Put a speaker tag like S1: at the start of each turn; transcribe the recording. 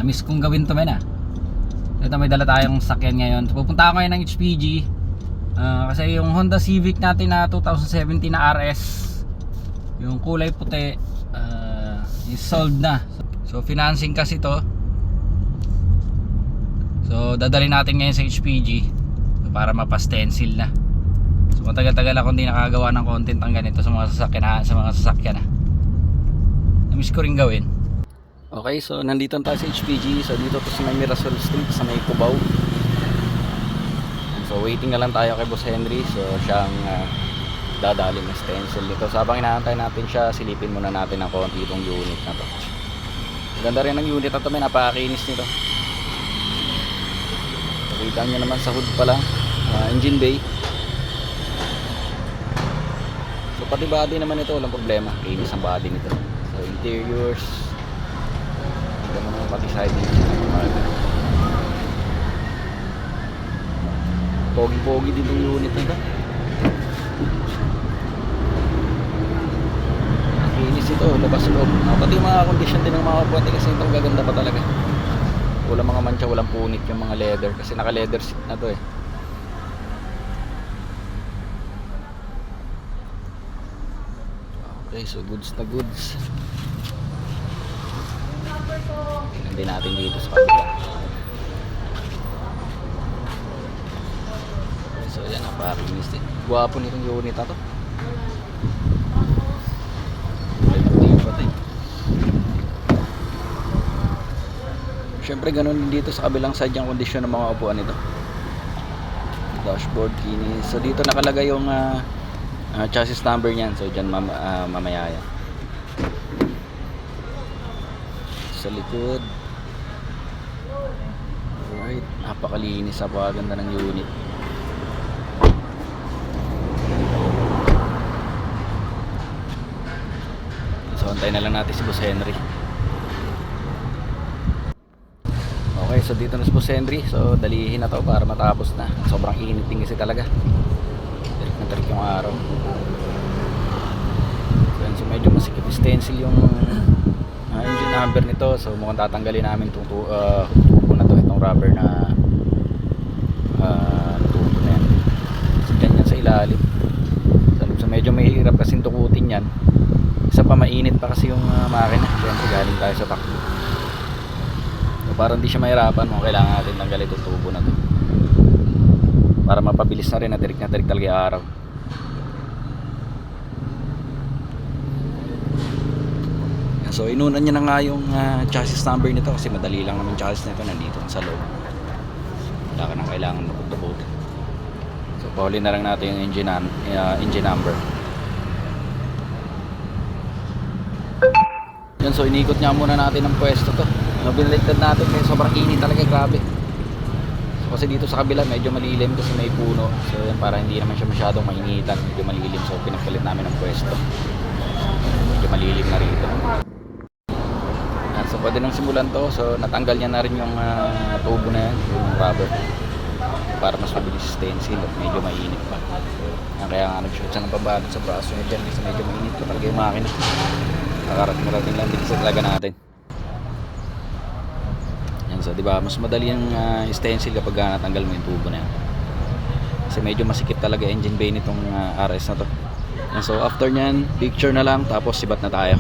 S1: Na-miss kong gawin to men ah. Ito may dala tayong sakyan ngayon. Pupunta ako ngayon ng HPG. Kasi yung Honda Civic natin na 2017 na RS, yung kulay puti, is sold na. So financing kasi to. So dadalhin natin ngayon sa HPG para mapa-stencil na. So matagal-tagal ako hindi nakagawa ng content ang ganito sa mga sasakyan na. Na-miss ko rin gawin. Okay, so nandito tayo sa HPG. So dito to sa may Mirasol Street sa may Cubao. So waiting na lang tayo kay Boss Henry. So siyang dadali ng stencil dito. So habang inaantay natin siya, silipin muna natin ng konti itong unit na to. Ganda rin ng unit na to, may napakakinis nito. So kita nyo naman sa hood pa lang, engine bay. So pati body naman ito, walang problema, kinis ang body nito. So interiors, pati side pogi-pogi din yung unit nito. Kinis ito, labas loob. Pati yung mga condition din ng mga puwete kasi itong gaganda pa talaga. Walang mga mancha, walang punit yung mga leather kasi naka leather seat na to eh. Okay, so goods na goods. Tingnan din natin dito sa kabila. So yan, napakakinis din. Guwapo nitong unit na to. Siyempre ganun din dito sa kabilang side yung kondisyon ng mga upuan nito. Dashboard, kinis. So dito nakalagay yung chassis number niyan. So dyan mamaya yan. Sa likod, alright, napakalinis, napakaganda ng unit. So antayin na lang natin si Boss Henry. Okay, so dito na si Boss Henry. So dalihin na to para matapos na. Sobrang init din kasi talaga. Tarik na tarik yung araw. So medyo masikip stencil yung engine number nito. So mukhang tatanggalin namin itong tubo na to, itong rubber na tubo na yan. So ganyan sa ilalim. So medyo mahirap kasi tukutin yan. Isa pa, mainit pa kasi yung makina. Siyempre galing tayo sa takbo. So para hindi siya mahirapan, kailangan natin tanggalin itong tubo na to para mapabilis na rin, na tirik talaga yung araw. So inunan niya na nga yung chassis number nito kasi madali lang naman chassis nito, nandito sa loob. Wala ka nang kailangan makutubot. So pauli na lang natin yung engine number. Yan, so inikot niya muna natin ang pwesto to. Binaliktad natin kasi sobrang init talaga, grabe. So kasi dito sa kabila medyo malilim kasi may puno. So yan, para hindi naman siya masyadong mainitan, medyo malilim. So pinagpalit namin ang pwesto. Medyo malilim na rito. So pwede nang simulan to. So natanggal niya na rin yung tubo na yan, yung rubber, para mas mabilis stencil at medyo mainit pa. Kaya nga nag-shoot siya ng pabalot sa braso niya dyan kasi medyo mainit pa talaga yung makina. Nakarating lang din sa talaga natin. Yan, so diba mas madali yung stencil kapag natanggal mo yung tubo na yan kasi medyo masikip talaga engine bay nitong RS na to. And so after nyan, picture na lang tapos sibat na tayo.